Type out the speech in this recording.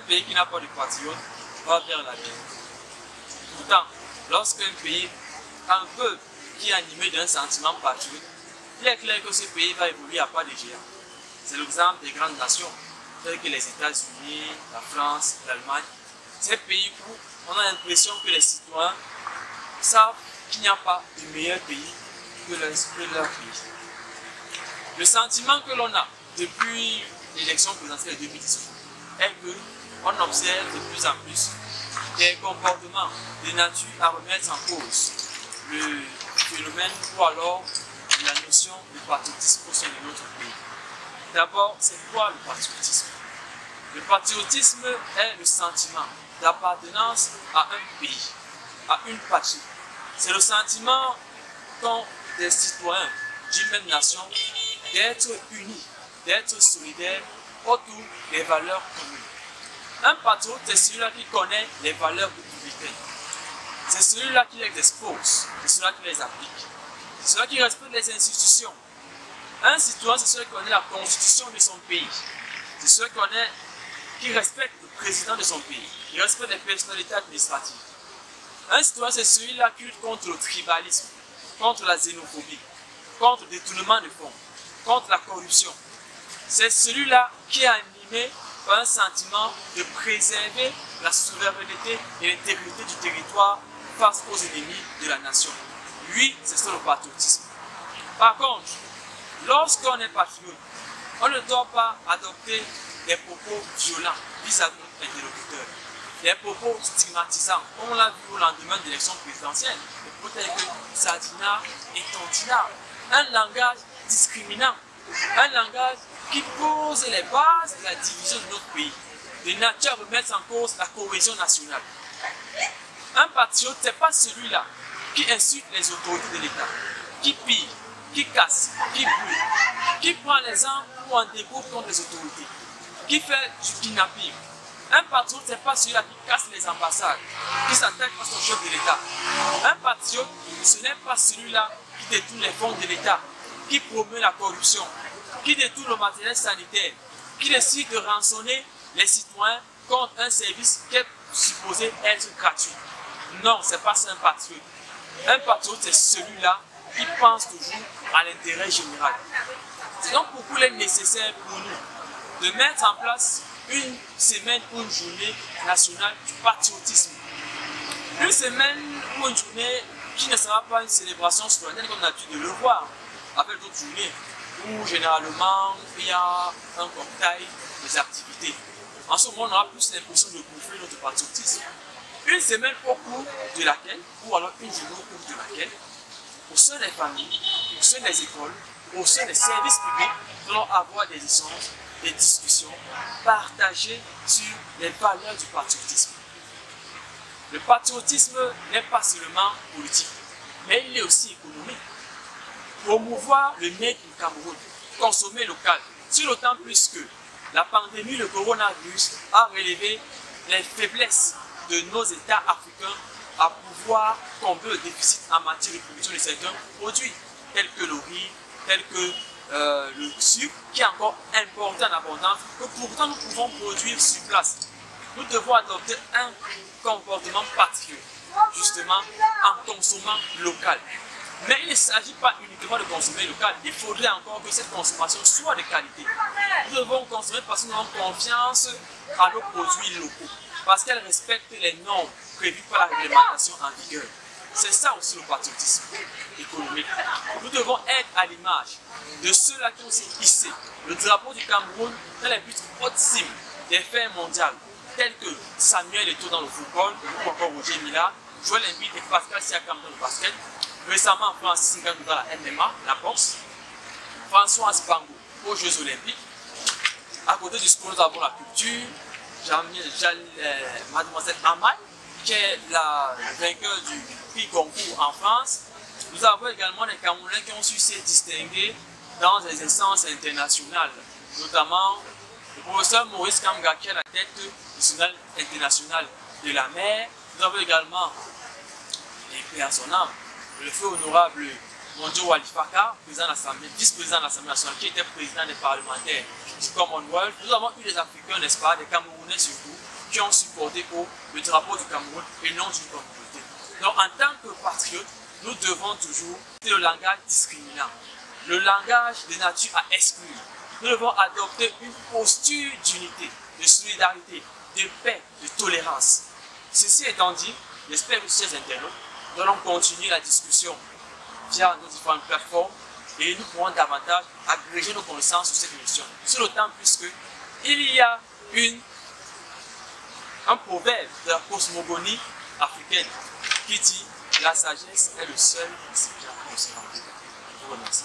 pays qui n'a pas de patriote va vers la vie. Pourtant, lorsqu'un pays a un peuple qui est animé d'un sentiment patriote, il est clair que ce pays va évoluer à pas de géant. C'est l'exemple des grandes nations, telles que les États-Unis, la France, l'Allemagne. Ces pays où on a l'impression que les citoyens savent qu'il n'y a pas de meilleur pays que leur pays. Le sentiment que l'on a depuis l'élection présidentielle de 2018 est qu'on observe de plus en plus des comportements de nature à remettre en cause le phénomène ou alors la notion de patriotisme au sein de notre pays. D'abord, c'est quoi le patriotisme? Le patriotisme est le sentiment d'appartenance à un pays, à une patrie. C'est le sentiment qu'ont des citoyens d'une même nation d'être unis, d'être solidaires autour des valeurs communes. Un patriote, c'est celui-là qui connaît les valeurs républicaines. C'est celui-là qui les expose, c'est celui-là qui les applique. C'est celui-là qui respecte les institutions. Un citoyen, c'est celui qui connaît la constitution de son pays. C'est celui qui respecte le président de son pays, qui respecte les personnalités administratives. Un citoyen, c'est celui-là qui lutte contre le tribalisme, contre la xénophobie, contre le détournement de fonds, contre la corruption. C'est celui-là qui est animé par un sentiment de préserver la souveraineté et l'intégrité du territoire face aux ennemis de la nation. Lui, c'est ça le patriotisme. Par contre, lorsqu'on est patriote, on ne doit pas adopter des propos violents vis-à-vis de notre interlocuteur, des propos stigmatisants, comme on l'a vu au lendemain de l'élection présidentielle, des propos tels que Sadina et Tontina, un langage discriminant, un langage qui pose les bases de la division de notre pays, de nature à remettre en cause la cohésion nationale. Un patriote, ce n'est pas celui-là qui insulte les autorités de l'État, qui pille, qui casse, qui brûle, qui prend les armes pour en découdre contre les autorités, qui fait du kidnapping. Un patriote, ce n'est pas celui-là qui casse les ambassades, qui s'attaque à son chef de l'État. Un patriote, ce n'est pas celui-là qui détourne les fonds de l'État, qui promeut la corruption, qui détourne le matériel sanitaire, qui décide de rançonner les citoyens contre un service qui est supposé être gratuit. Non, ce n'est pas ça un patriote. Un patriote, c'est celui-là qui pense toujours à l'intérêt général. C'est donc pourquoi il est nécessaire pour nous de mettre en place une semaine ou une journée nationale du patriotisme. Une semaine ou une journée qui ne sera pas une célébration solennelle comme on a l'habitude de le voir, avec d'autres journées où généralement il y a un cocktail des activités. En ce moment, on aura plus l'impression de bouffer notre patriotisme. Une semaine au cours de laquelle, ou alors une journée au cours de laquelle, au sein des familles, au sein des écoles, au sein des services publics, nous allons avoir des échanges, des discussions partagées sur les valeurs du patriotisme. Le patriotisme n'est pas seulement politique, mais il est aussi économique. Promouvoir le made in Cameroun, consommer local, sur d'autant plus que la pandémie, le coronavirus, a relevé les faiblesses de nos États africains à pouvoir combler le déficit en matière de production de certains produits, tels que le riz, tels que le sucre, qui est encore importé en abondance, que pourtant nous pouvons produire sur place. Nous devons adopter un comportement patriote, justement en consommant local. Mais il ne s'agit pas uniquement de consommer local, il faudrait encore que cette consommation soit de qualité. Nous devons consommer parce que nous avons confiance à nos produits locaux, parce qu'elles respectent les normes prévues par la réglementation en vigueur. C'est ça aussi le patriotisme économique. Nous devons être à l'image de ceux-là qui ont aussi hissé le drapeau du Cameroun dans les plus hautes cimes des fers mondiales, tels que Samuel Eto'o dans le football, ou encore Roger Mila, Joël Embiid et Pascal Siakam dans le basket, récemment Francis Ngannou dans la MMA, la boxe, François Aspango aux Jeux Olympiques. À côté du sport, nous avons la culture, Mademoiselle Amaï, qui est la vainqueur du prix Goncourt en France. Nous avons également des Camerounais qui ont su se distinguer dans des instances internationales, notamment le professeur Maurice Kamga qui est à la tête du Journal international de la mer. Nous avons également les personnages, le feu honorable Monjo Walifaka, vice-président de l'Assemblée nationale, qui était président des parlementaires du Commonwealth. Nous avons eu des Africains, n'est-ce pas, des Camerounais surtout, qui ont supporté le drapeau du Cameroun et non d'une communauté. Donc en tant que patriotes, nous devons toujours le langage discriminant, le langage de nature à exclure. Nous devons adopter une posture d'unité, de solidarité, de paix, de tolérance. Ceci étant dit, j'espère que chers internautes, nous allons continuer la discussion via nos différentes plateformes et nous pourrons davantage agréger nos connaissances sur cette émission. Sur le temps puisque il y a un proverbe de la cosmogonie africaine qui dit « La sagesse est le seul récipient pour se remplir ». Je vous remercie.